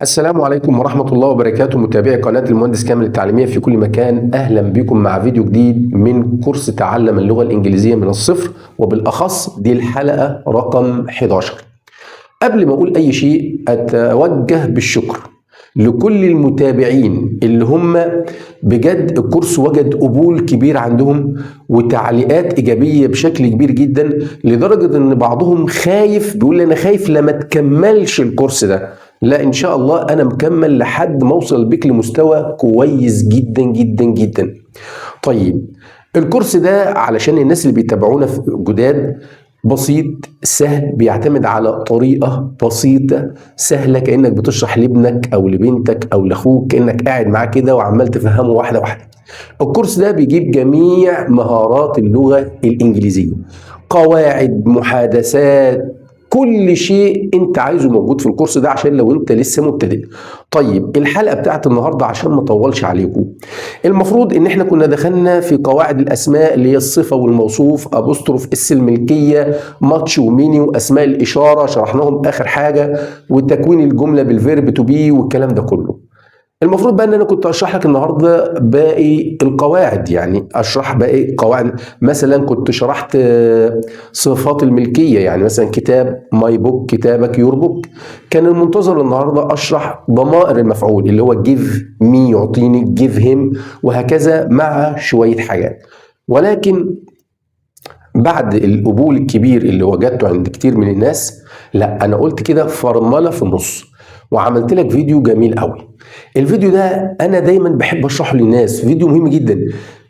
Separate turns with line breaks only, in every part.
السلام عليكم ورحمة الله وبركاته، متابعي قناة المهندس كامل التعليمية في كل مكان. أهلا بكم مع فيديو جديد من كورس تعلم اللغة الإنجليزية من الصفر، وبالأخص دي الحلقة رقم 11. قبل ما أقول أي شيء أتوجه بالشكر لكل المتابعين اللي هم بجد الكورس وجد قبول كبير عندهم وتعليقات إيجابية بشكل كبير جدا، لدرجة إن بعضهم خايف، بيقول لي أنا خايف لما تكملش الكورس ده. لا، إن شاء الله أنا مكمل لحد ما أوصل بيك لمستوى كويس جدا جدا جدا. طيب، الكورس ده علشان الناس اللي بيتابعونا في جداد بسيط سهل، بيعتمد على طريقة بسيطة سهلة، كأنك بتشرح لابنك أو لبنتك أو لأخوك، كأنك قاعد معاه كده وعمال تفهمه واحدة واحدة. الكورس ده بيجيب جميع مهارات اللغة الإنجليزية، قواعد، محادثات، كل شيء انت عايزه موجود في الكورس ده عشان لو انت لسه مبتدئ. طيب، الحلقة بتاعت النهاردة عشان ما اطولش عليكم، المفروض ان احنا كنا دخلنا في قواعد الاسماء اللي هي الصفة والموصوف، ابوستروف، اس الملكية، ماتش وميني، واسماء الاشارة شرحناهم اخر حاجة، وتكوين الجملة بالفيرب تو بي والكلام ده كله. المفروض بقى ان انا كنت اشرح لك النهارده باقي القواعد، يعني اشرح باقي قواعد. مثلا كنت شرحت صفات الملكيه، يعني مثلا كتاب ماي بوك، كتابك يور بوك. كان المنتظر النهارده اشرح ضمائر المفعول اللي هو جيف مي يعطيني، جيف هيم، وهكذا مع شويه حاجات. ولكن بعد القبول الكبير اللي وجدته عند كتير من الناس، لا، انا قلت كده فرمله في النص وعملت لك فيديو جميل قوي. الفيديو ده انا دايما بحب اشرحه للناس، فيديو مهم جدا.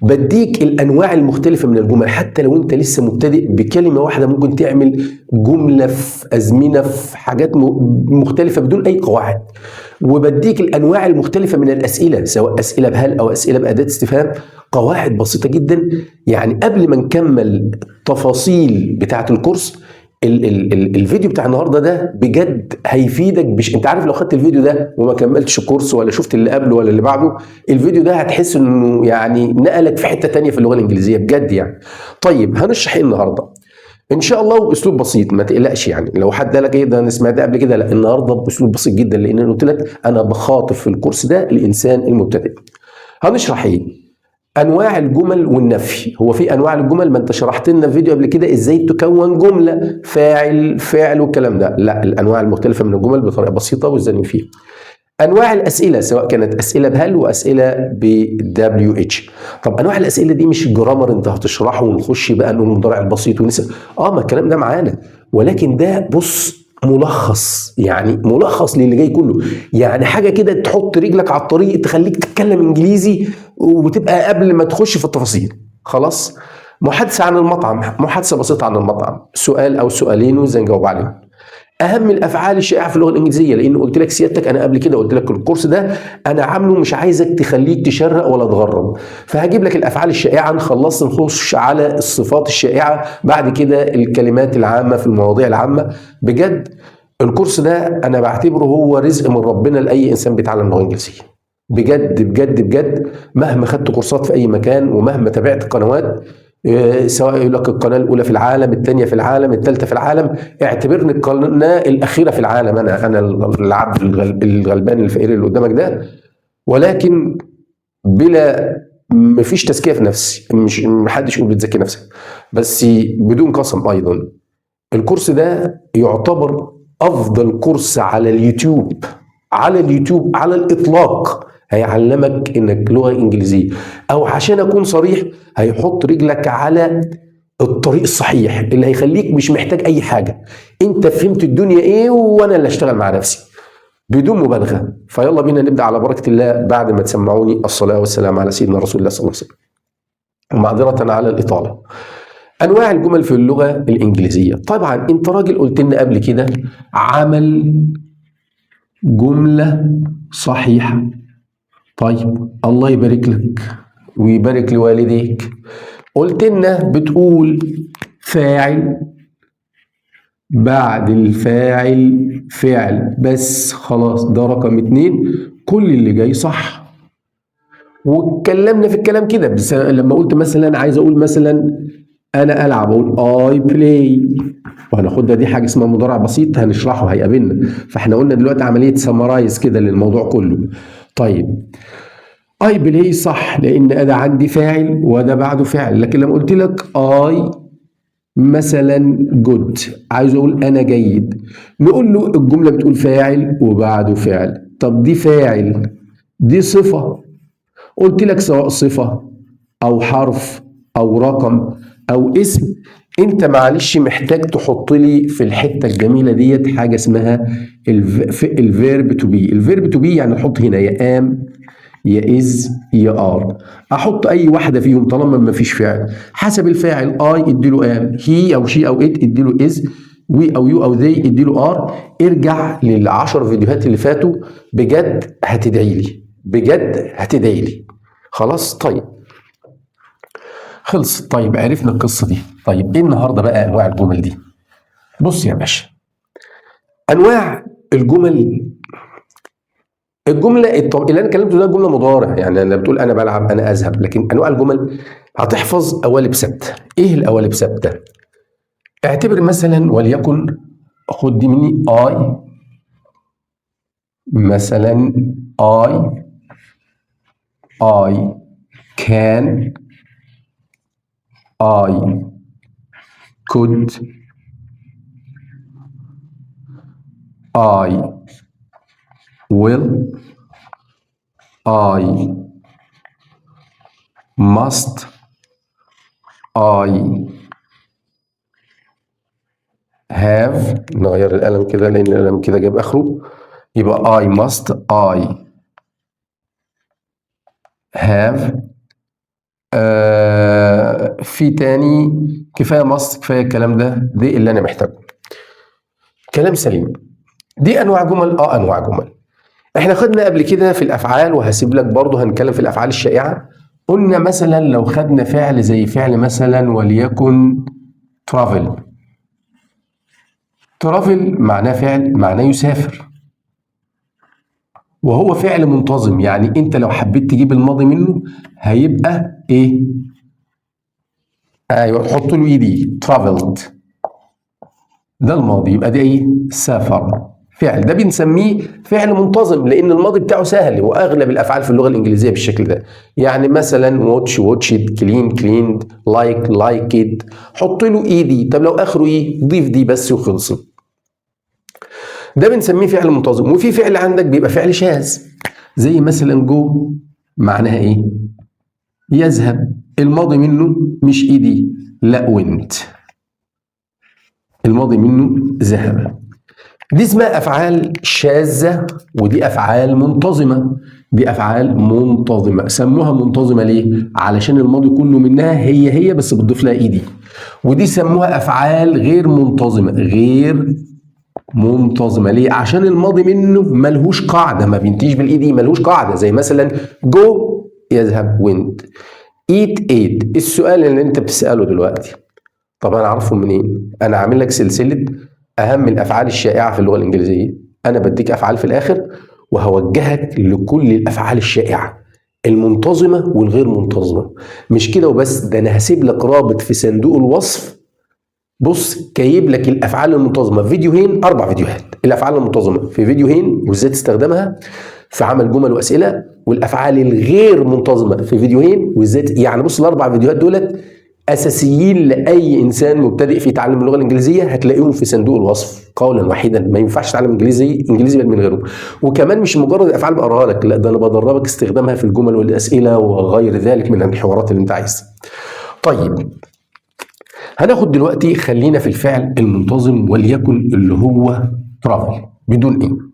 بديك الانواع المختلفه من الجمل، حتى لو انت لسه مبتدئ بكلمه واحده ممكن تعمل جمله في ازمنه في حاجات مختلفه بدون اي قواعد. وبديك الانواع المختلفه من الاسئله، سواء اسئله بهل او اسئله باداه استفهام، قواعد بسيطه جدا. يعني قبل ما نكمل التفاصيل بتاعه الكورس، الفيديو بتاع النهارده ده بجد هيفيدك. انت عارف لو خدت الفيديو ده وما كملتش الكورس ولا شفت اللي قبله ولا اللي بعده، الفيديو ده هتحس انه يعني نقلك في حته تانية في اللغه الانجليزيه بجد يعني. طيب، هنشرح ايه النهارده؟ ان شاء الله باسلوب بسيط، ما تقلقش. يعني لو حد قال لك ايه ده انا سمعت ده قبل كده، لا، النهارده باسلوب بسيط جدا، لان انا قلت لك انا بخاطب في الكورس ده الانسان المبتدئ. هنشرح ايه؟ انواع الجمل والنفي. هو في انواع الجمل، ما انت شرحت لنا في فيديو قبل كده ازاي تكون جمله فاعل فعل والكلام ده. لا، الانواع المختلفه من الجمل بطريقه بسيطه وازاي نفيها. انواع الاسئله، سواء كانت اسئله بهل واسئله بدبليو اتش. طب انواع الاسئله دي مش جرامر انت هتشرحه ونخش بقى نقول المضارع البسيط ونسال، ما الكلام ده معانا، ولكن ده بص ملخص، يعني ملخص للي جاي كله. يعني حاجه كده تحط رجلك على الطريق تخليك تتكلم انجليزي وتبقى قبل ما تخش في التفاصيل. خلاص. محادثه عن المطعم، محادثه بسيطه عن المطعم، سؤال او سؤالين وازاي نجاوب عليهم. اهم الافعال الشائعه في اللغه الانجليزيه، لان قلت لك سيادتك انا قبل كده قلت لك الكورس ده انا عامله مش عايزك تخليك تشرق ولا تغرب، فهجيب لك الافعال الشائعه. نخلص نخش على الصفات الشائعه، بعد كده الكلمات العامه في المواضيع العامه. بجد الكورس ده انا بعتبره هو رزق من ربنا لاي انسان بيتعلم لغه انجليزيه. بجد بجد بجد، مهما خدت كورسات في اي مكان ومهما تابعت قنوات، سواء يقول لك القناه الاولى في العالم، الثانيه في العالم، الثالثه في العالم، اعتبرني القناه الاخيره في العالم. انا العبد الغلبان الفقير اللي قدامك ده. ولكن بلا، مفيش تزكيه في نفسي، مش محدش يقول بتزكي نفسك، بس بدون قسم ايضا. الكورس ده يعتبر افضل كورس على اليوتيوب، على اليوتيوب على الاطلاق، هيعلمك انك لغه انجليزيه، او عشان اكون صريح هيحط رجلك على الطريق الصحيح اللي هيخليك مش محتاج اي حاجه. انت فهمت الدنيا ايه وانا اللي اشتغل مع نفسي بدون مبالغه. فيلا بينا نبدا على بركه الله، بعد ما تسمعوني الصلاه والسلام على سيدنا رسول الله صلى الله عليه وسلم، ومعذره على الاطاله. انواع الجمل في اللغه الانجليزيه. طبعا انت راجل قلت لنا قبل كده عمل جمله صحيحه. طيب، الله يبارك لك ويبارك لوالديك. قلت لنا بتقول فاعل، بعد الفاعل فعل بس، خلاص ده رقم 2، كل اللي جاي صح. واتكلمنا في الكلام كده، بس لما قلت مثلا عايز اقول مثلا انا العب اقول اي بلاي، وهناخدها دي حاجه اسمها مضارع بسيط هنشرحه هيقابلنا. فاحنا قلنا دلوقتي عمليه سمرايز كده للموضوع كله. طيب اي بلاي صح لان انا عندي فاعل وده بعده فعل، لكن لما قلت لك اي مثلا جود عايز اقول انا جيد، نقول له الجمله بتقول فاعل وبعده فعل. طب دي فاعل، دي صفه، قلت لك سواء صفه او حرف او رقم او اسم، انت معلش محتاج تحط لي في الحته الجميله ديت حاجه اسمها الفيرب تو بي. الفيرب تو بي يعني نحط هنا يا ام يا از يا ار، احط اي واحده فيهم طالما ما فيش فعل. حسب الفاعل اي اديله ام، هي او شي او ات اديله از، وي او يو او ذي اديله ار. ارجع للعشر فيديوهات اللي فاتوا، بجد هتدعي لي، بجد هتدعي لي. خلاص طيب خلص. طيب عرفنا القصه دي. طيب ايه النهارده بقى انواع الجمل دي؟ بص يا باشا، انواع الجمل، الجمله اللي انا كلمته ده جمله مضارع، يعني انا بتقول انا بلعب انا اذهب، لكن انواع الجمل هتحفظ قوالب ثابته. ايه القوالب ثابته؟ اعتبر مثلا وليكن، خد دي مني اي مثلا، اي اي كان، اي كود، اي will، I must، I have. نغير القلم كده لأن القلم كده جاب آخره، يبقى I must، I have. في تاني كفاية must، كفاية الكلام ده، دي اللي أنا محتاجه. كلام سليم. دي أنواع جمل، أنواع جمل. احنا خدنا قبل كده في الأفعال، وهسيب لك برضه هنتكلم في الأفعال الشائعة. قلنا مثلا لو خدنا فعل زي فعل مثلا وليكن travel. ترافل معناه فعل، معناه يسافر، وهو فعل منتظم. يعني انت لو حبيت تجيب الماضي منه هيبقى ايه؟ ايوه حط له ايدي traveled، ده الماضي، يبقى ده ايه؟ سافر. فعل ده بنسميه فعل منتظم لان الماضي بتاعه سهل، واغلب الافعال في اللغه الانجليزيه بالشكل ده. يعني مثلا واتش واتشد، كلين كليند، لايك لايكد، حط له ايدي. طب لو اخره ايه؟ ضيف دي بس وخلصت. ده بنسميه فعل منتظم. وفي فعل عندك بيبقى فعل شاذ، زي مثلا جو، معناها ايه؟ يذهب، الماضي منه مش ايدي، لا وانت، الماضي منه ذهب. دي اسمها افعال شاذة، ودي افعال منتظمة. دي افعال منتظمة، سموها منتظمة ليه؟ علشان الماضي كله منها هي بس بتضيف لها ايدي. ودي سموها افعال غير منتظمة، غير منتظمه ليه؟ عشان الماضي منه ملهوش قاعده، ما بينتهيش بالاي ملهوش قاعده. زي مثلا جو يذهب، وينت، ايت. السؤال اللي انت بتساله دلوقتي طب انا عارفه منين؟ انا عامل لك سلسله اهم الافعال الشائعه في اللغه الانجليزيه. انا بديك افعال في الاخر وهوجهك لكل الافعال الشائعه المنتظمه والغير منتظمه. مش كده وبس، ده انا هسيب لك رابط في صندوق الوصف. بص كايب لك الافعال المنتظمه في فيديوهين، 4 فيديوهات. الافعال المنتظمه في فيديوهين وازاي تستخدمها في عمل جمل واسئله، والافعال الغير منتظمه في فيديوهين وازاي يعني بص ال4 فيديوهات دولت اساسيين لاي انسان مبتدئ في تعلم اللغه الانجليزيه، هتلاقيهم في صندوق الوصف قولا واحدا. ما ينفعش تتعلم انجليزي بل من غيره. وكمان مش مجرد افعال بقراها لك، لا ده انا بدربك استخدامها في الجمل والاسئله وغير ذلك من الحوارات اللي انت عايزها. طيب هناخد دلوقتي، خلينا في الفعل المنتظم وليكن اللي هو ترافل بدون ايه.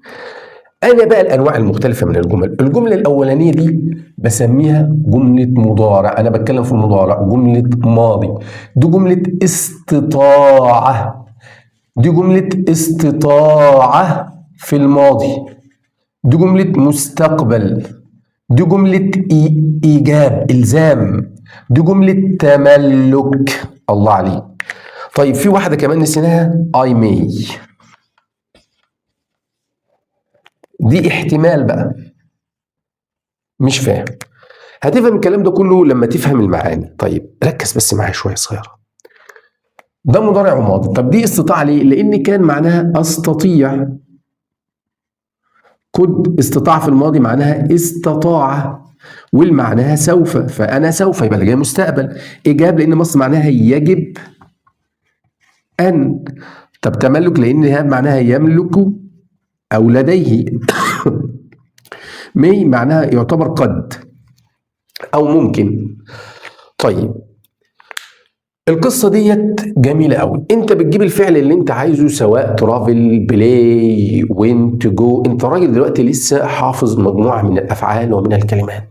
انا بقى الانواع المختلفه من الجمل، الجمله الاولانيه دي بسميها جمله مضارع، انا بتكلم في المضارع. جمله ماضي دي جمله استطاعه، دي جمله استطاعه في الماضي. دي جمله مستقبل، دي جمله ايجاب الزام، دي جمله تملك. الله عليك. طيب في واحدة كمان نسيناها، I may. دي احتمال بقى، مش فاهم. هتفهم الكلام ده كله لما تفهم المعاني. طيب ركز بس معايا شوية صغيرة. ده مضارع وماضي. طب دي استطاع ليه؟ لان كان معناها استطيع. كد استطاع في الماضي معناها استطاع، والمعناها سوف، فانا سوف يبقى اللي جاي مستقبل. ايجاب لان مصر معناها يجب ان. طب تملك لان معناها يملك او لديه. مي معناها يعتبر قد او ممكن. طيب القصه ديت جميله قوي. انت بتجيب الفعل اللي انت عايزه، سواء ترافل، بلاي، وين تو جو. انت راجل دلوقتي لسه حافظ مجموعه من الافعال ومن الكلمات.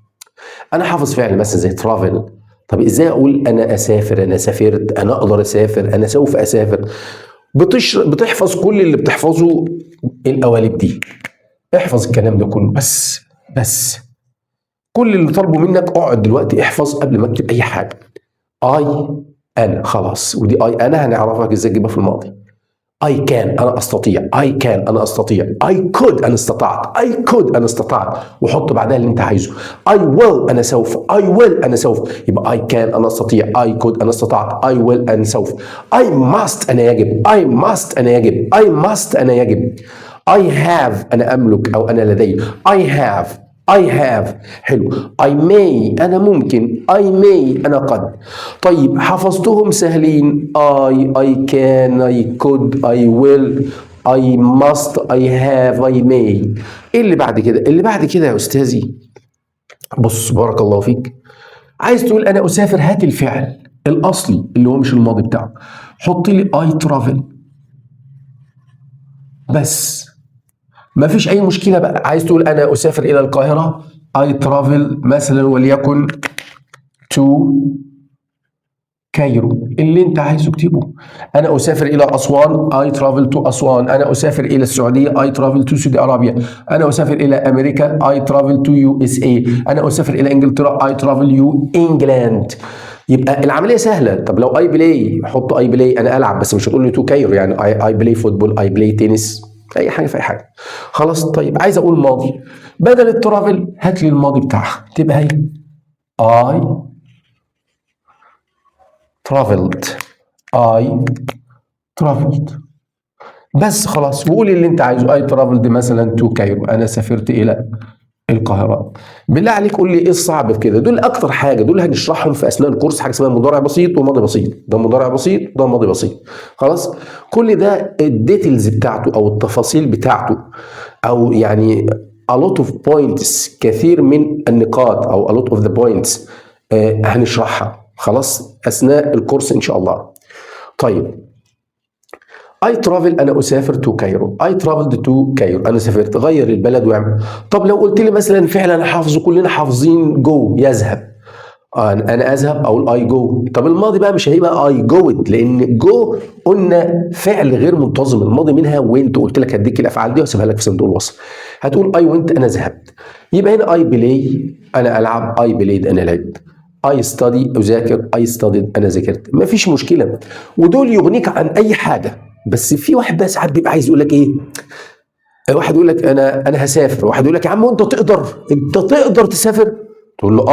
انا حافظ فعل مثلا زي ترافل. طب ازاي اقول انا اسافر، انا سافرت، انا اقدر اسافر، انا سوف اسافر؟ بتحفظ كل اللي بتحفظه القوالب دي. احفظ الكلام ده كله بس كل اللي طالبه منك اقعد دلوقتي احفظ قبل ما اكتب اي حاجه. اي انا، خلاص، ودي اي انا هنعرفك ازاي تجيبها في الماضي. I can أنا أستطيع. I can أنا أستطيع. I could أنا استطعت. I could أنا استطعت، وحط بعدها اللي أنت عايزه. I will أنا سوف. I will أنا سوف. يبقى I can أنا أستطيع. I could أنا استطعت. I will أنا سوف. I must أنا يجب. I must أنا يجب. I must أنا يجب. I have أنا أملك أو أنا لدي. I have. حلو. I may أنا ممكن. I may أنا قد. طيب حفظتهم سهلين. I can, I could, I will, I must, I have, I may. إيه اللي بعد كده؟ اللي بعد كده يا أستاذي، بص بارك الله فيك، عايز تقول أنا أسافر، هات الفعل الأصلي اللي هو مش الماضي بتاعه، حط لي I travel بس. ما فيش اي مشكله بقى. عايز تقول انا اسافر الى القاهره، I travel مثلا وليكن to كايرو، اللي انت عايزه اكتبه. انا اسافر الى اسوان، I travel to اسوان. انا اسافر الى السعوديه، I travel to سعودي ارابيا. انا اسافر الى امريكا، I travel to USA. انا اسافر الى انجلترا، I travel to England. يبقى العمليه سهله. طب لو اي بلاي، حط اي بلاي انا العب، بس مش هتقول لي تو كايرو، يعني اي بلاي فوتبول، اي بلاي تنس، اي حاجه في اي حاجه. خلاص. طيب عايز اقول ماضي، بدل الترافل هات لي الماضي بتاعها، تبقى هي I traveled. I traveled بس خلاص. وقول اللي انت عايزه. I traveled مثلا to كايرو، انا سافرت الى القاهره. بالله عليك قول لي ايه الصعب في كده؟ دول اكتر حاجه، دول هنشرحهم في اثناء الكورس، حاجه اسمها مضارع بسيط وماضي بسيط. ده مضارع بسيط وده ماضي بسيط. خلاص. كل ده الديتيلز بتاعته او التفاصيل بتاعته، او يعني a lot of points، كثير من النقاط، او a lot of the points هنشرحها خلاص اثناء الكورس ان شاء الله. طيب I travel أنا أسافر to كايرو. I traveled to كايرو، أنا سافرت. غير البلد واعمل. طب لو قلت لي مثلا فعل أنا حافظه، كلنا حافظين جو، يذهب. أنا أذهب أقول I go. طب الماضي بقى مش هيبقى I go، لأن جو قلنا فعل غير منتظم، الماضي منها went. قلت لك هديك الأفعال دي وأسيبها لك في صندوق الوصف. هتقول I went أنا ذهبت. يبقى هنا I play أنا ألعب، I played أنا لعبت. I study أذاكر، I studied أنا ذاكرت. مفيش مشكلة، ودول يغنيك عن أي حاجة. بس في واحد بقى ساعات بيبقى عايز يقول لك ايه، واحد يقول لك انا هسافر، واحد يقول لك يا عم انت تقدر تسافر، تقول له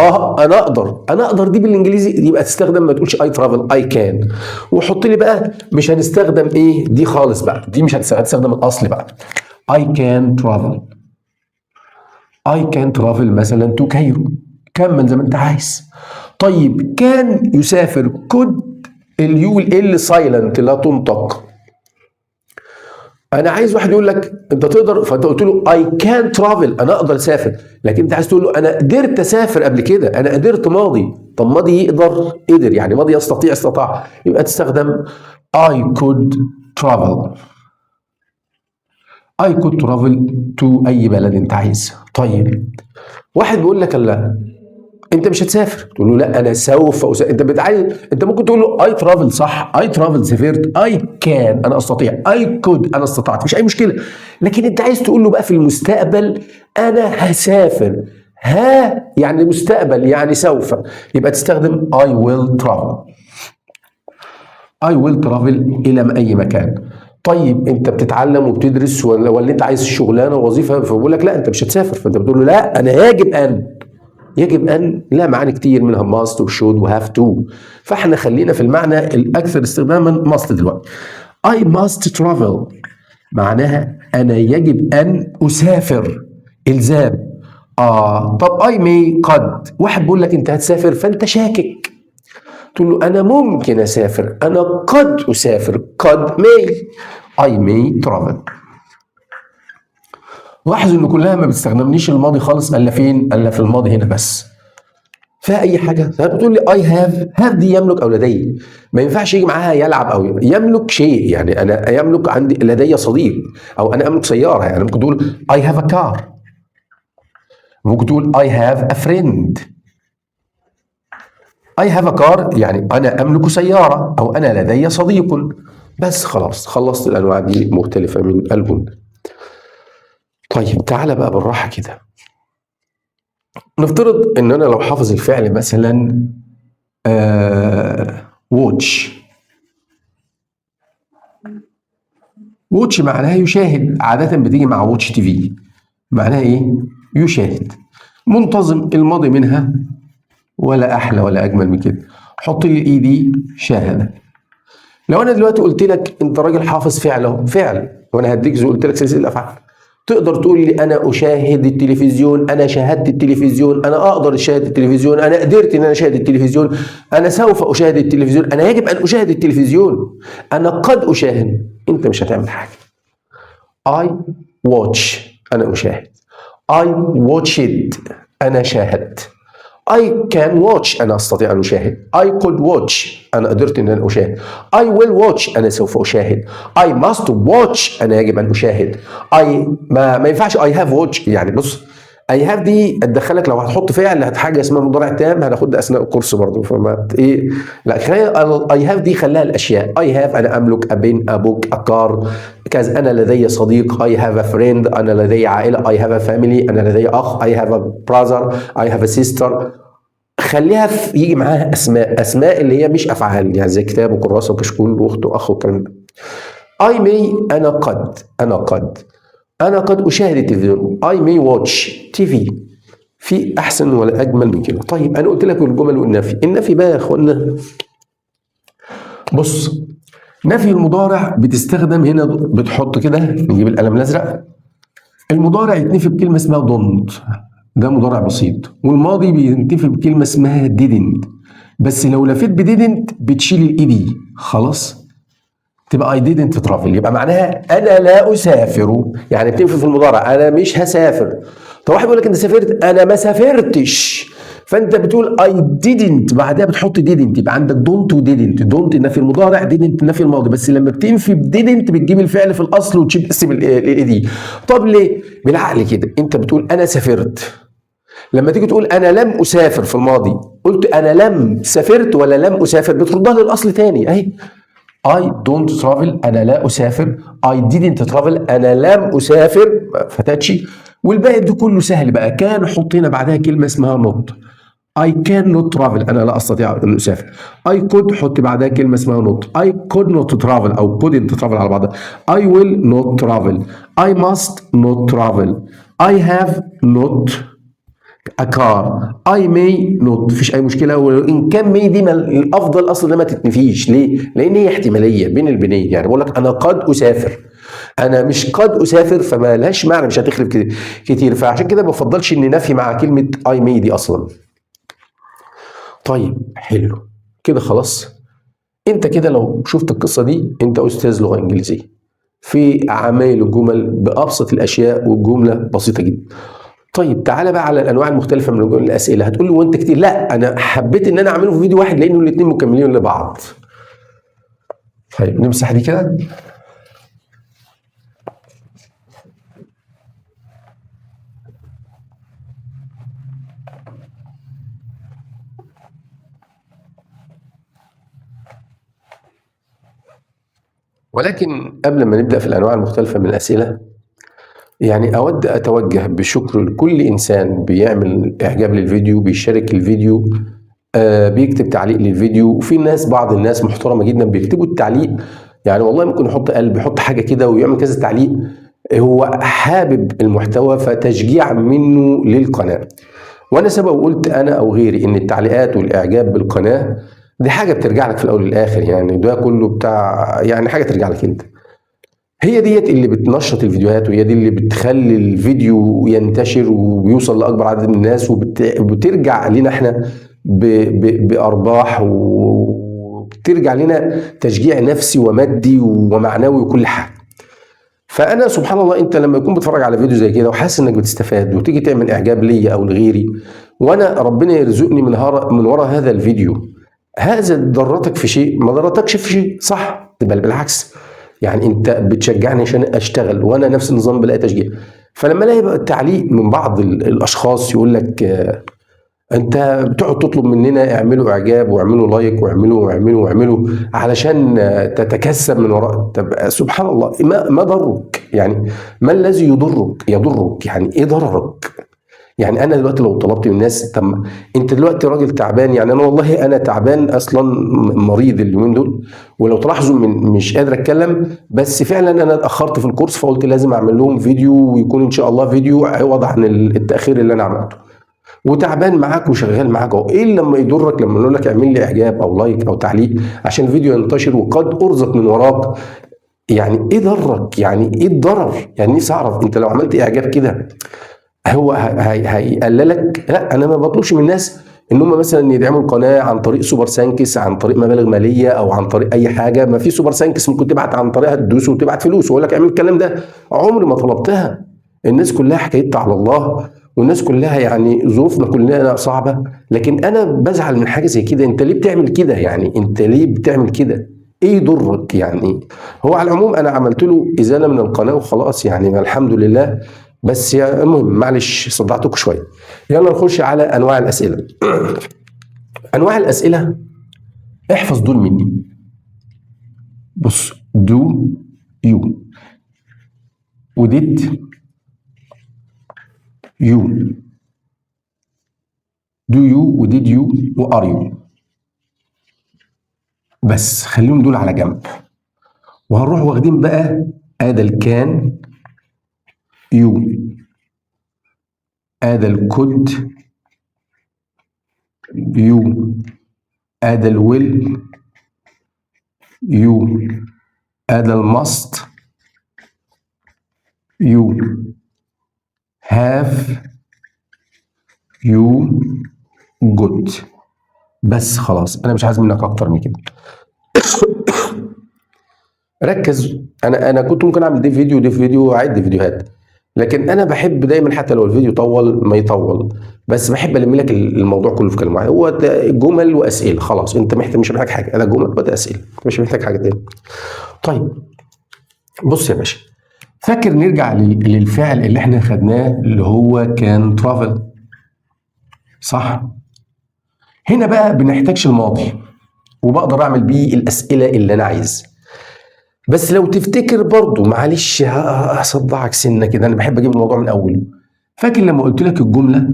انا اقدر دي بالانجليزي، يبقى تستخدم، ما تقولش اي ترافل، اي كان. وحط لي بقى مش هنستخدم ايه دي خالص بقى، دي مش هتستخدم الاصل بقى. اي كان ترافل مثلا تو كايرو. كمل زي ما انت عايز. طيب كان يسافر، كود اليو ال سايلنت لا تنطق. انا عايز واحد يقول لك انت تقدر، فانت قلت له اي كان ترافل انا اقدر اسافر، لكن انت عايز تقول له انا قدرت اسافر قبل كده، انا قدرت ماضي. طب ماضي قدر يعني ماضي يستطيع، استطاع، يبقى تستخدم I could travel. I could travel to اي بلد انت عايز. طيب واحد بيقول لك لا انت مش هتسافر، تقول له لا انا سوف اسافر. انت بتعايز، انت ممكن تقول له اي ترافل صح، اي ترافل سافرت، اي كان انا استطيع، اي كود انا استطعت، مفيش اي مشكله. لكن انت عايز تقول له بقى في المستقبل انا هسافر، يعني مستقبل يعني سوف، يبقى تستخدم I will travel. I will travel الى اي مكان. طيب انت بتتعلم وبتدرس، ولا انت عايز شغلانه ووظيفه، فبقول لك لا انت مش هتسافر، فانت بتقول له لا انا يجب ان. يجب أن لا معاني كتير منها must و should و have to، فاحنا خلينا في المعنى الأكثر استخداما must دلوقتي. I must travel معناها أنا يجب أن أسافر، إلزام. طب I may قد، واحد بيقول لك أنت هتسافر فأنت شاكك، تقول له أنا ممكن أسافر، أنا قد أسافر، قد may. I may travel. لاحظ إن كلها ما بتستخدمنيش الماضي خالص إلا فين؟ إلا في الماضي هنا بس. فيها أي حاجة؟ بتقول لي I have دي يملك أو لدي، ما ينفعش يجي معاها يلعب أو يملك شيء، يعني أنا يملك عندي لدي صديق، أو أنا أملك سيارة، يعني ممكن تقول I have a car، ممكن تقول I have a friend. I have a car يعني أنا أملك سيارة أو أنا لدي صديق، بس خلاص خلصت الأنواع دي مختلفة من الجملة. طيب تعالى بقى بالراحة كده، نفترض إن أنا لو حافظ الفعل مثلا watch. watch معناها يشاهد، عادة بتيجي مع watch TV، معناها إيه؟ يشاهد. منتظم، الماضي منها ولا أحلى ولا أجمل من كده، حط لي الإي دي شاهد. لو أنا دلوقتي قلت لك أنت راجل حافظ فعل، وأنا هديك زي قلت لك سلسلة أفعال، تقدر تقول لي أنا أشاهد التلفزيون، أنا شاهدت التلفزيون، أنا أقدر أشاهد التلفزيون، أنا قدرت إن أنا أشاهد التلفزيون، أنا سوف أشاهد التلفزيون، أنا يجب أن أشاهد التلفزيون، أنا قد أشاهد. أنت مش هتعمل حاجة. I watch أنا أشاهد، I watched أنا شاهدت، I can watch أنا أستطيع أن أشاهد، I could watch أنا قدرت أن أنا أشاهد، I will watch أنا سوف أشاهد، I must watch أنا يجب أن أشاهد، ما ينفعش I have watch. يعني بص I have دي تدخلك لو هتحط فعل حاجة اسمها مضارع تام، هناخدها أثناء الكورس برضه، فما إيه، لا خلينا I have دي خليها الأشياء. I have أنا أملك a pen a book a car كذا، أنا لدي صديق I have a friend، أنا لدي عائلة I have a family، أنا لدي أخ I have a brother I have a sister. خليها يجي معاها اسماء اللي هي مش افعال، يعني زي كتاب وكراسه وكشكول واخت واخ والكلام ده. I may انا قد اشاهد التلفزيون، I may watch TV. في احسن ولا اجمل من كده. طيب انا قلت لك الجمل النفي بقى يا اخوانا، بص نفي المضارع بتستخدم هنا، بتحط كده، نجيب القلم الازرق، المضارع يتنفي بكلمه اسمها don't، ده مضارع بسيط، والماضي بينتفي بكلمه اسمها didn't، بس لو لفيت بديدنت بتشيل الاي دي خلاص، تبقى I didn't travel، يبقى معناها انا لا اسافر، يعني بتنفي في المضارع انا مش هسافر. طب واحد بيقول لك انت سافرت، انا ما سافرتش، فانت بتقول I didn't بعدها بتحط didn't، يبقى عندك don't و didn't، don't نفي المضارع، didn't نفي الماضي، بس لما بتنفي didn't بتجيب الفعل في الاصل وتشيل اسم الاي دي. طب ليه؟ بالعقل كده، انت بتقول انا سافرت، لما تيجي تقول انا لم اسافر في الماضي، قلت انا لم سافرت ولا لم اسافر، بتردها للاصل تاني اهي. I don't travel انا لا اسافر، I didn't travel انا لم اسافر، فتاتشي. والباقي ده كله سهل بقى، كان حط هنا بعدها كلمه اسمها not. I cannot travel انا لا استطيع ان اسافر. I could حط بعدها كلمه اسمها not. I could not travel او couldn't travel على بعضها. I will not travel. I must not travel. I have not a car. I may not، مفيش اي مشكله، وان كان may دي الافضل اصلا ما تتنفيش. ليه؟ لان هي احتماليه بين البنين، يعني بقول لك انا قد اسافر، انا مش قد اسافر، فما لهاش معنى، مش هتخرب كتير، فعشان كده ما بفضلش ان نفي مع كلمه I may دي اصلا. طيب حلو كده خلاص، انت كده لو شفت القصه دي انت استاذ لغه انجليزيه في عمايل الجمل بابسط الاشياء، والجمله بسيطه جدا. طيب تعالى بقى على الانواع المختلفه من الاسئله. هتقول لي وانت كتير، لا انا حبيت ان انا اعمله في فيديو واحد لانه الاثنين مكملين لبعض. طيب نمسح دي كده. ولكن قبل ما نبدا في الانواع المختلفه من الاسئله، يعني أود أتوجه بشكر لكل إنسان بيعمل إعجاب للفيديو، بيشارك الفيديو، بيكتب تعليق للفيديو. وفي ناس، بعض الناس محترمة جدا بيكتبوا التعليق، يعني والله ممكن يحط قلب، يحط حاجة كده ويعمل كذا تعليق، هو حابب المحتوى فتشجيع منه للقناة. وانا سبق وقلت انا او غيري ان التعليقات والاعجاب بالقناه دي حاجه بترجع لك في الاول والاخر، يعني ده كله بتاع يعني حاجه ترجع لك انت. هي ديت اللي بتنشط الفيديوهات، وهي دي اللي بتخلي الفيديو ينتشر وبيوصل لاكبر عدد من الناس، وبترجع لنا احنا بارباح، وبترجع لنا تشجيع نفسي ومادي ومعنوي وكل حاجه. فانا سبحان الله، انت لما يكون بتتفرج على فيديو زي كده وحاسس انك بتستفاد وتيجي تعمل اعجاب ليا او لغيري، وانا ربنا يرزقني من وراء هذا الفيديو، هذا ضرتك في شيء ما ضرتكش في شيء، صح؟ بل بالعكس، يعني انت بتشجعني عشان اشتغل، وانا نفس النظام بلاقي تشجيع. فلما الاقي بقى التعليق من بعض الاشخاص يقول لك انت بتقعد تطلب مننا اعملوا اعجاب واعملوا لايك واعملوا علشان تتكسب من وراء. طب سبحان الله، ما ضرك؟ يعني ما الذي يضرك؟ يعني ايه ضررك؟ يعني انا دلوقتي لو طلبت من الناس، طب انت دلوقتي راجل تعبان، يعني انا والله انا تعبان اصلا، مريض اليومين دول، ولو تلاحظوا مش قادر اتكلم، بس فعلا انا اتاخرت في الكورس، فقلت لازم اعمل لهم فيديو، ويكون ان شاء الله فيديو عوض عن التاخير اللي انا عملته، وتعبان معاك وشغال معاك اهو. ايه اللي لما يضرك لما نقول لك اعمل لي اعجاب او لايك او تعليق عشان الفيديو ينتشر وقد ارزق من وراك؟ يعني ايه ضرك؟ يعني ايه الضرر؟ يعني نفسي اعرف، انت لو عملت اعجاب كده هو هيقللك؟ لا، انا ما بطلبش من الناس ان هم مثلا يدعموا القناه عن طريق سوبر سانكس، عن طريق مبالغ ماليه، او عن طريق اي حاجه. ما في سوبر سانكس ممكن تبعت عن طريقها تدوس وتبعت فلوس واقول لك اعمل الكلام ده، عمري ما طلبتها. الناس كلها حكايتها على الله، والناس كلها يعني ظروفنا كلنا صعبه، لكن انا بزعل من حاجه زي كده. انت ليه بتعمل كده؟ يعني انت ليه بتعمل كده؟ ايه يضرك يعني؟ هو على العموم انا عملت له ازاله من القناه وخلاص، يعني الحمد لله. بس يا المهم، معلش صدعتكم شويه. يلا نخش على انواع الاسئله. انواع الاسئله، احفظ دول مني. بص، دو يو وديد يو، دو يو وديد يو وار يو، بس خليهم دول على جنب، وهنروح واخدين بقى ادي الكان يو، ادي الكود يو، ادي الويل يو، ادي الماست يو، هاف يو جود. بس خلاص، انا مش عايز منك اكتر من كده. ركز. انا كنت ممكن اعمل دي فيديو ودي فيديو واعد فيديوهات، لكن انا بحب دايما حتى لو الفيديو طول ما يطول، بس بحب الم لك الموضوع كله في كلمه واحده. هو ده جمل واسئله، خلاص انت مش محتاج حاجه، انا جمل وده اسئله، مش محتاج حاجه تاني. طيب بص يا باشا، فاكر نرجع للفعل اللي احنا خدناه اللي هو كان ترافل، صح؟ هنا بقى بنحتاجش الماضي، وبقدر اعمل بيه الاسئله اللي انا عايز. بس لو تفتكر برضو، معلش هصدعك سنه كده، انا بحب اجيب الموضوع من اوله. فاكر لما قلت لك الجمله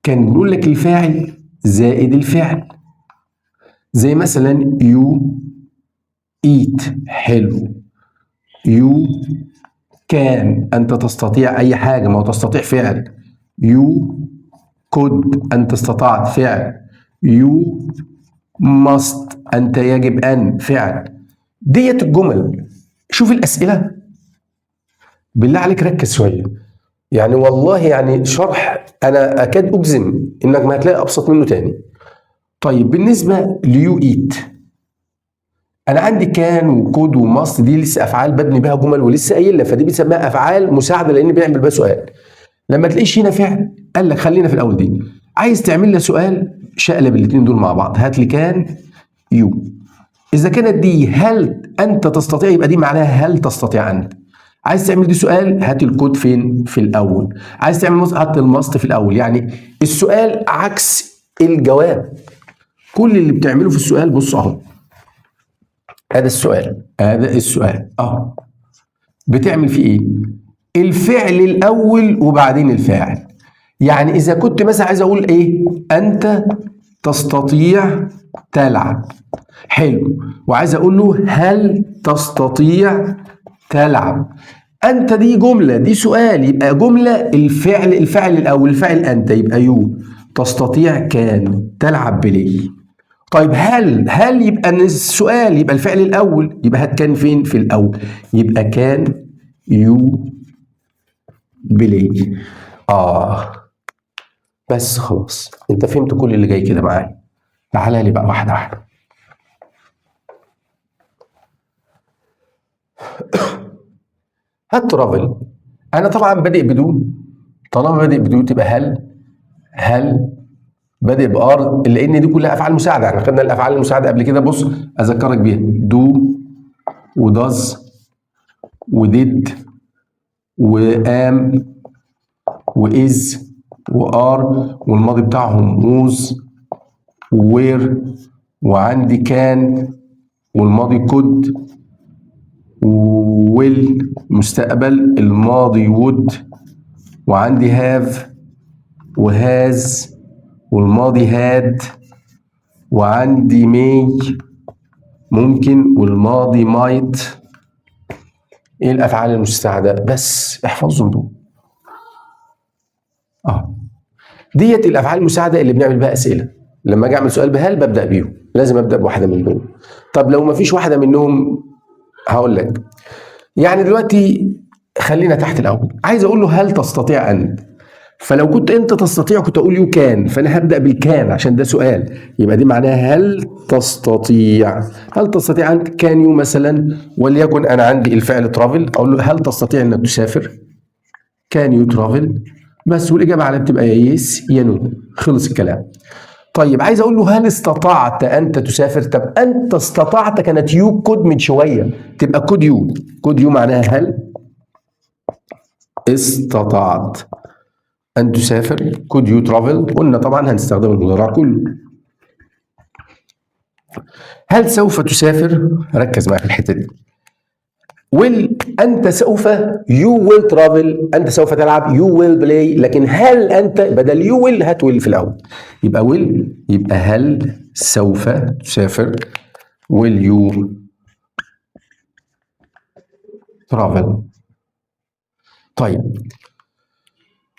كان بيقول لك الفاعل زائد الفعل، زي مثلا يو ايت، حلو. يو كان، انت تستطيع اي حاجه، ما هو تستطيع فعل. يو كود، انت استطعت، فعل. يو ماست، انت يجب ان، فعل. ديت الجمل. شوف الاسئله، بالله عليك ركز شويه، يعني والله يعني شرح انا اكاد اجزم انك ما هتلاقي ابسط منه تاني. طيب بالنسبه ليو ايت، انا عندي كان وكود وماست، دي لسه افعال ببني بها جمل ولسه قايل لك، فدي بنسميها افعال مساعده لان بيعمل بها سؤال. لما تلاقيش هنا فعل، قال لك خلينا في الاول دي. عايز تعمل لي سؤال، شقلب الاثنين دول مع بعض، هات لي كان يو. اذا كانت دي هل انت تستطيع، يبقى دي معناها هل تستطيع انت. عايز تعمل دي سؤال، هات الكود فين؟ في الاول. عايز تعمل ماست، هات الماست في الاول. يعني السؤال عكس الجواب. كل اللي بتعمله في السؤال، بص اهو، هذا السؤال، هذا السؤال اهو، بتعمل فيه ايه؟ الفعل الاول وبعدين الفاعل. يعني اذا كنت مثلا عايز اقول ايه، انت تستطيع تلعب، حلو، وعايز اقول له هل تستطيع تلعب، انت دي جمله، دي سؤال، يبقى جمله الفعل الاول، الفاعل انت، يبقى يو. تستطيع كان تلعب بلاي. طيب هل يبقى السؤال يبقى الفعل الاول، يبقى هات كان فين في الاول، يبقى كان يو بلاي. بس خلاص انت فهمت كل اللي جاي كده معايا. تعالى لي بقى واحده واحده. هات ترافل. انا طبعا بادئ بدون، طالما بادئ بدون تبقى هل بادئ بار، لان دي كلها افعال مساعده. احنا خدنا الافعال المساعده قبل كده، بص اذكرك بيها: دو وداز وديد وام واز وار، والماضي بتاعهم ووز ووير، وعندي كان والماضي كود، ويل مستقبل الماضي وود، وعندي هاف وهاز والماضي هاد، وعندي مي ممكن والماضي مايت. ايه الافعال المساعده؟ بس احفظهم دول. ديت الافعال المساعده اللي بنعمل بها اسئله. لما اجي اعمل سؤال بهل ببدا بيهم، لازم ابدا بواحده منهم. طب لو ما فيش واحده منهم هقول لك. يعني دلوقتي خلينا تحت الاول، عايز اقول له هل تستطيع ان، فلو كنت انت تستطيع كنت اقول يو كان، فانا هبدا بالكان عشان ده سؤال، يبقى دي معناها هل تستطيع. هل تستطيع ان كان يو مثلا، وليكن انا عندي الفعل ترافل، اقول له هل تستطيع انك تسافر؟ كان يو ترافل. بس والاجابه عليها بتبقى يا يس يا نو، خلص الكلام. طيب عايز اقول له هل استطعت انت تسافر؟ طب انت استطعت كانت يو كود من شويه، تبقى كود يو. كود يو معناها هل استطعت ان تسافر. كود يو ترافل، قلنا طبعا هنستخدم المضارع كله. هل سوف تسافر؟ ركز معايا في الحته دي. ويل انت سوف، يو ويل ترافل، انت سوف تلعب، يو ويل بلاي. لكن هل انت بدل يو ويل هات ويل في الاول، يبقى ويل، يبقى هل سوف تسافر. ويل يو ترافل. طيب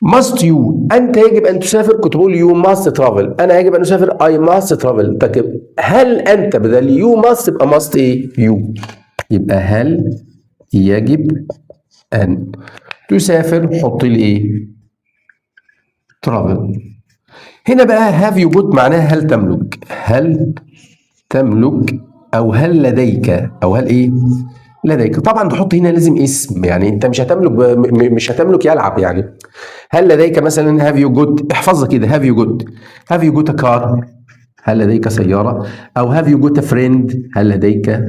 must you، انت يجب ان تسافر، كنت بقول you must travel، انا يجب ان اسافر I must travel. طيب هل انت بدل you must يبقى must ايه؟ you. يبقى هل يجب ان تسافر، حط لي ايه؟ travel. هنا بقى have you got معناها هل تملك، هل تملك، او هل لديك، او هل ايه؟ لديك. طبعا تحط هنا لازم اسم، يعني انت مش هتملك مش هتملك يلعب يعني. هل لديك مثلا have you got، احفظها كده have you got، have you got a car، هل لديك سيارة، او have you got a friend، هل لديك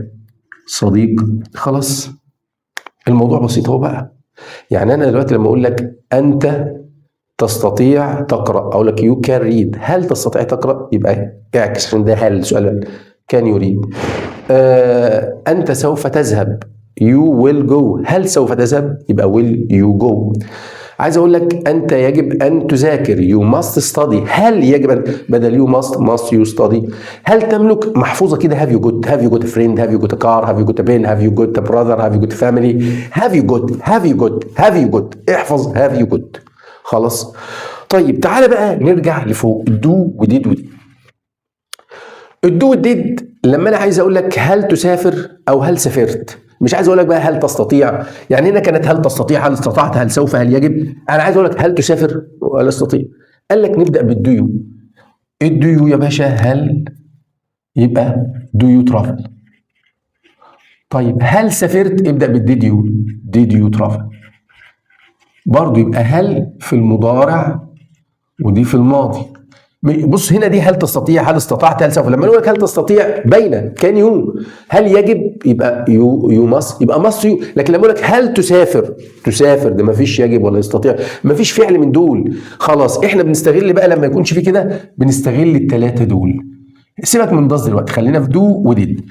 صديق. خلاص الموضوع بسيط اهو بقى. يعني انا دلوقتي لما اقول لك انت تستطيع تقرأ، اقول لك you can read، هل تستطيع تقرأ؟ يبقى اعكس عشان ده هل سؤال. can you read. انت سوف تذهب you will go، هل سوف تذهب؟ يبقى will you go. عايز اقول لك انت يجب ان تذاكر you must study، هل يجب ان، بدل you must you study. هل تملك، محفوظه كده have you got، have you got a friend، have you got a car، have you got a pen، have you got a brother، have you got a family، have you got. احفظ have you got. خلاص. طيب تعالى بقى نرجع لفوق الدو وديد ودي. الدو والديد لما انا عايز اقول لك هل تسافر او هل سافرت، مش عايز اقول لك بقى هل تستطيع. يعني هنا كانت هل تستطيع، هل استطعت، هل سوف، هل يجب. انا عايز اقول لك هل تسافر ولا استطيع. قال لك نبدا بالديو. الديو يا باشا هل، يبقى دو يو ترافل. طيب هل سافرت، ابدا بالديد يو، ديد يو ترافل. برضه يبقى هل في المضارع ودي في الماضي. بص هنا دي هل تستطيع، هل استطعت، هل سوف. لما نقول لك هل تستطيع باينه كان يو، هل يجب يبقى يو ماست، يبقى ماست يو. لكن لما اقول لك هل تسافر ده ما فيش يجب ولا يستطيع، ما فيش فعل من دول. خلاص احنا بنستغل بقى لما يكونش في كده، بنستغل الثلاثه دول. سيبك من داز دلوقتي، خلينا في دو وديد.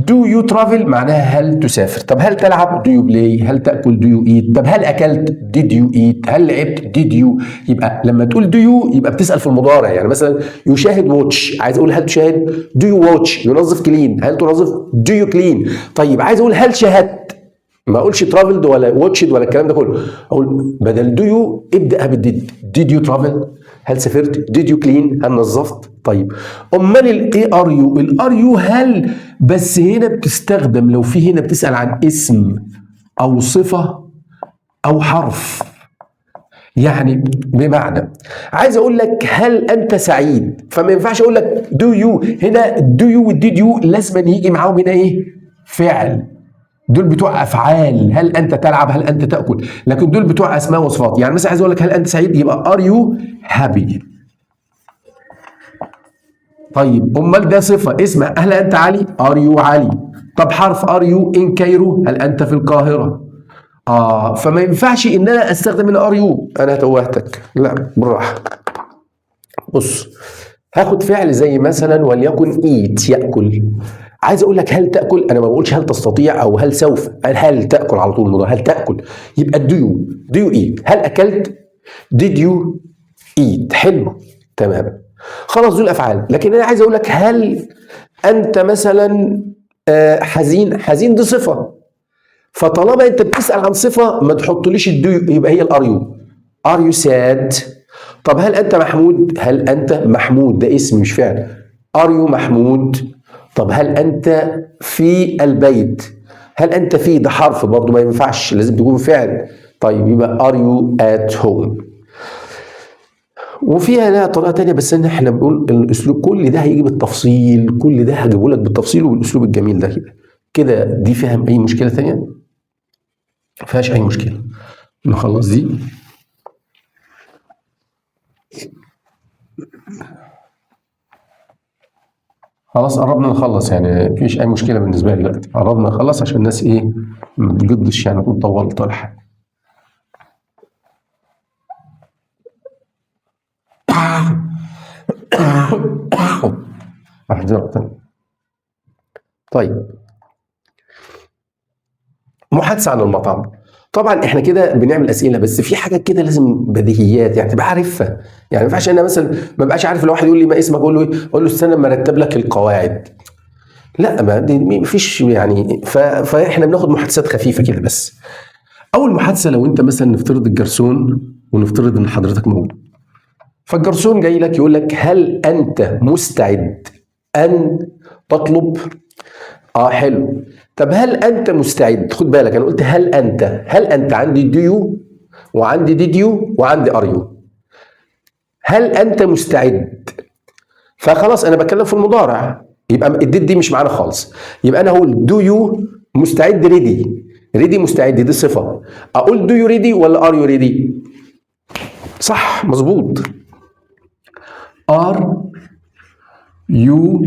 دو يو ترافل معناها هل تسافر. طب هل تلعب؟ دو يو بلاي. هل تاكل؟ دو يو ايت. طب هل اكلت؟ ديد يو ايت. هل لعبت؟ ديد يو. يبقى لما تقول دو يو يبقى بتسال في المضارع. يعني مثلا يشاهد واتش، عايز اقول هل تشاهد؟ دو يو واتش. ينظف كلين، هل تنظف؟ دو يو كلين. طيب عايز اقول هل شاهدت؟ ما اقولش ترافلد ولا واتشد ولا الكلام ده كله، اقول بدل دو يو ابداها بالديد. ديد يو ترافل؟ هل سافرت؟ ديد يو كلين؟ هل نظفت؟ طيب امال الاي ار يو؟ الار يو هل بس هنا بتستخدم لو في هنا بتسال عن اسم او صفه او حرف. يعني بمعنى عايز اقول لك هل انت سعيد، فما ينفعش اقول لك دو يو. هنا دو يو والديد يو لازم يجي معاهم هنا ايه؟ فعل. دول بتوع افعال، هل انت تلعب، هل انت تاكل، لكن دول بتوع اسماء وصفات. يعني مثلا عايز اقول لك هل انت سعيد، يبقى ار يو هابي. طيب امال ده صفه اسم، هل انت علي؟ ار يو علي. طب حرف ار يو ان كايرو، هل انت في القاهره؟ فما ينفعش ان انا استخدم هنا ار يو. انا توهتك، لا بالراحه. بص، هاخد فعل زي مثلا وليكن ايت، ياكل. عايز اقول لك هل تاكل، انا ما بقولش هل تستطيع او هل سوف، هل تاكل على طول الموضوع، هل تاكل. يبقى دو يو ايت، هل اكلت؟ ديد يو ايت. حلو تمام، خلاص دول افعال. لكن انا عايز اقول لك هل انت مثلا حزين؟ حزين دي صفه، فطالما انت بتسال عن صفه ما تحطليش الدو، يبقى هي الار يو. ار يو ساد؟ طب هل انت محمود؟ هل انت محمود ده اسم مش فعل. ار يو محمود؟ طب هل انت في البيت؟ هل انت في ده حرف برضه ما ينفعش، لازم تكون فعل. طيب يبقى ار يو ات هوم. وفيها لها طريقه تانية، بس ان احنا بنقول الاسلوب كل ده هيجي بالتفصيل، كل ده هجيبه لك بالتفصيل وبالاسلوب الجميل ده كده. كده دي فهم اي مشكله تانية؟ ما فيهاش اي مشكله. نخلص دي. خلاص قربنا نخلص، يعني مفيش اي مشكله بالنسبه لي دلوقتي، قربنا نخلص عشان الناس ايه ما تجدش يعني اكون طولت ولا حاجه. معذرة. طيب محادثه عن المطعم. طبعا احنا كده بنعمل اسئله، بس في حاجات كده لازم بديهيات يعني تبقى عارفها. يعني ما ينفعش انا مثلا ما بقاش عارف، لو واحد يقول لي ما اسمك اقول له ايه؟ اقول له استنى ما ارتب لك القواعد. لا ما دي مفيش يعني فاحنا بناخد محادثات خفيفه كده بس. اول محادثه لو انت مثلا نفترض الجرسون، ونفترض ان حضرتك موجود، فالجرسون جاي لك يقول لك هل انت مستعد ان تطلب؟ حلو. طب هل انت مستعد؟ خد بالك انا قلت هل انت، هل انت عندي ديو وعندي ديديو وعندي اريو. هل انت مستعد؟ فخلاص انا بتكلم في المضارع، يبقى الديد دي مش معانا خالص. يبقى انا هقول دو يو مستعد ريدي. ريدي مستعد دي صفه. اقول دو يو ريدي ولا ار يو ريدي؟ صح مظبوط. ار يو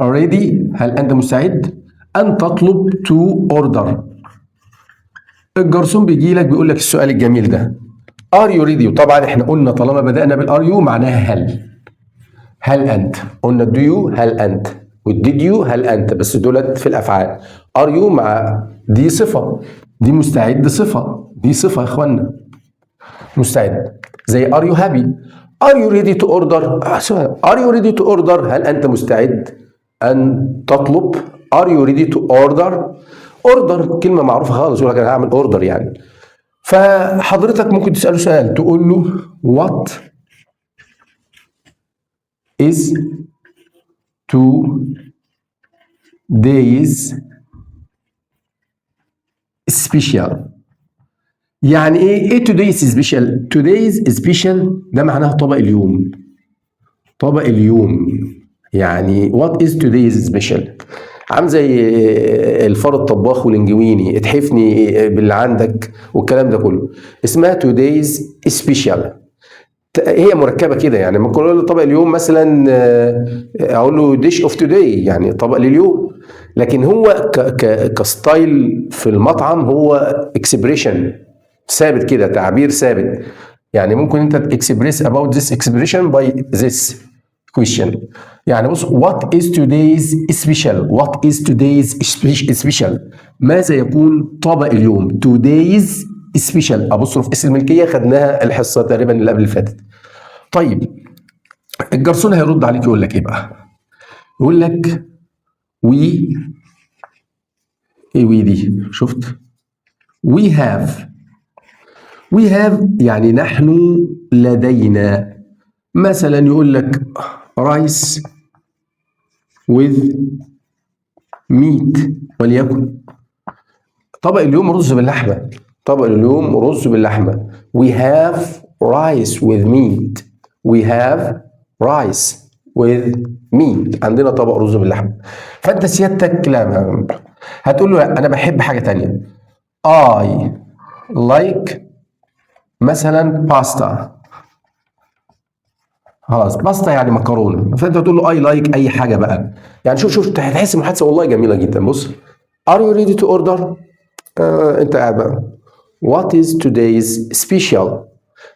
ready؟ هل انت مستعد ان تطلب to order؟ الجرسون بيجي لك بيقول لك السؤال الجميل ده are you ready؟ وطبعا احنا قلنا طالما بدأنا بالار يو معناها هل. هل انت؟ قلنا do you هل انت، والديد يو هل انت، بس دولت في الافعال. are you مع دي صفة، دي مستعد صفة، دي صفة يا اخوانا مستعد. زي are you happy؟ are you ready to order؟ are you ready to order؟ هل انت مستعد ان تطلب؟ are you ready to order؟ اوردر كلمه معروفه خالص، يقول لك انا هعمل اوردر يعني. فحضرتك ممكن تساله سؤال تقول له what is today's special؟ يعني ايه today's special؟ today's special ده معناها طبق اليوم. طبق اليوم يعني what is today's special؟ عامل زي الفار الطباخ والانجويني، اتحفني باللي عندك والكلام ده كله، اسمها تودايز سبيشال. هي مركبه كده، يعني ممكن اقول له طبق اليوم مثلا اقول له ديش اوف توداي يعني طبق لليوم. لكن هو كستايل في المطعم هو اكسبريشن ثابت كده، تعبير ثابت. يعني ممكن انت اكسبريس about this expression by this question. يعني بص what is today's special؟ what is today's special؟ ماذا يكون طبق اليوم؟ today's special ابص في اسم الملكيه، خدناها الحصه تقريبا اللي قبل اللي فاتت. طيب الجرسون هيرد عليك يقول لك ايه بقى؟ يقول لك we ايه وي دي؟ شفت؟ we have يعني نحن لدينا. مثلا يقول لك رايس with meat، وليكن طبق اليوم رز باللحمة. طبق اليوم رز باللحمة. we have rice with meat. we have rice with meat. عندنا طبق رز باللحمة. فأنت سيادتك لا، هتقول له أنا بحب حاجة تانية. I like مثلا باستا. خلاص باستا يعني مكرونه، فانت تقول له اي لايك اي حاجه بقى. يعني شوف هتحس المحادثه والله جميله جدا. بص ار يو ريدي تو اوردر. انت قاعد بقى وات از today's special.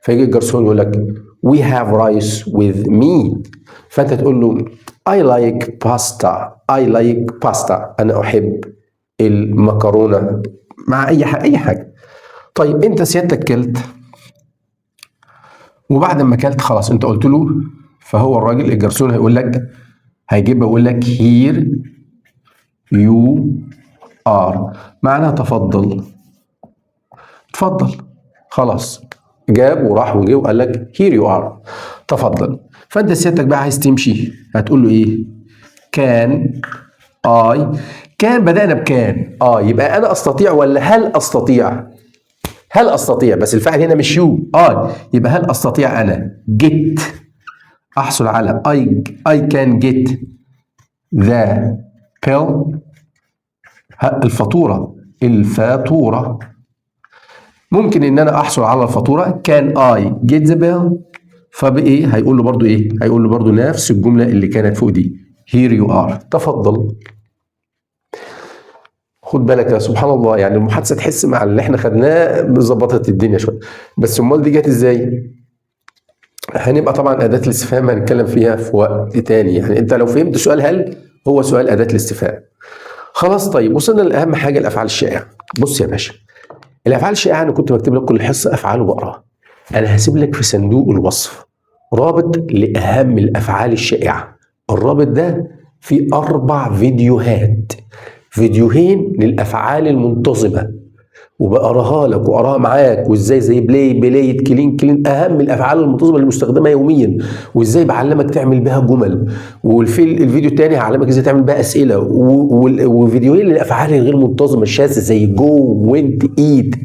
فيجي الجرسون يقول لك we have rice with meat. فانت تقول له I like pasta. I like pasta. انا احب المكرونه مع اي حاجه اي حاجه. طيب انت سيادتك كلت، وبعد ما اكلت خلاص انت قلت له، فهو الراجل الجرسون هيقول لك، هيجيب يقول لك here you are، معناها تفضل. اتفضل. خلاص جاب وراح وجه وقال لك here you are، تفضل. فانت سيادتك بقى عايز تمشي هتقول له ايه؟ كان كان بدأنا بكان يبقى انا استطيع ولا هل استطيع؟ هل استطيع، بس الفعل هنا مش يو يبقى هل استطيع انا get احصل على I can get the bill، الفاتورة. ممكن ان انا احصل على الفاتورة can I get the bill. فبايه هيقول له برضو ايه؟ هيقول له برضو نفس الجملة اللي كانت فوق دي here you are، تفضل. خد بالك يا سبحان الله، يعني المحادثة تحس مع اللي احنا خدناه ظبطت الدنيا شوية. بس امال دي جت ازاي؟ هنبقى طبعا أداة الاستفهام هنتكلم فيها في وقت تاني. يعني انت لو فهمت سؤال هل هو سؤال أداة الاستفهام. خلاص طيب وصلنا لأهم حاجة، الأفعال الشائعة. بص يا باشا، الأفعال الشائعة أنا كنت بكتب لك كل حصة أفعال وبقراها. أنا هسيب لك في صندوق الوصف رابط لأهم الأفعال الشائعة. الرابط ده فيه 4 فيديوهات، فيديوهين للأفعال المنتظمة، وبقراها لك وأقراها معاك، وازاي زي بلاي بلايت كلين اهم الافعال المنتظمه اللي مستخدمه يوميا، وازاي بعلمك تعمل بها جمل. الفيديو الثاني هعلمك ازاي تعمل بها اسئله، وفيديوهين للافعال الغير منتظمه الشاذه زي جو وينت ايت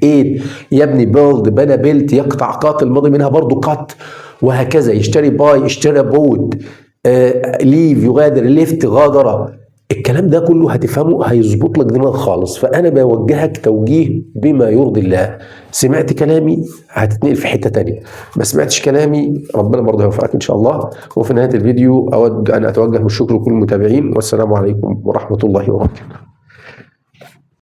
يا ابني بيلد بنى بيلت يقطع قات الماضي منها برضو قط، وهكذا. يشتري باي اشترى بود، ليف يغادر ليفت غادر. الكلام ده كله هتفهمه هيظبط لك دماغ خالص. فانا بوجهك توجيه بما يرضي الله. سمعت كلامي هتتنقل في حته تانية، ما سمعتش كلامي ربنا برضه هيوفقك ان شاء الله. وفي نهايه الفيديو اود ان اتوجه بالشكر لكل المتابعين، والسلام عليكم ورحمه الله وبركاته.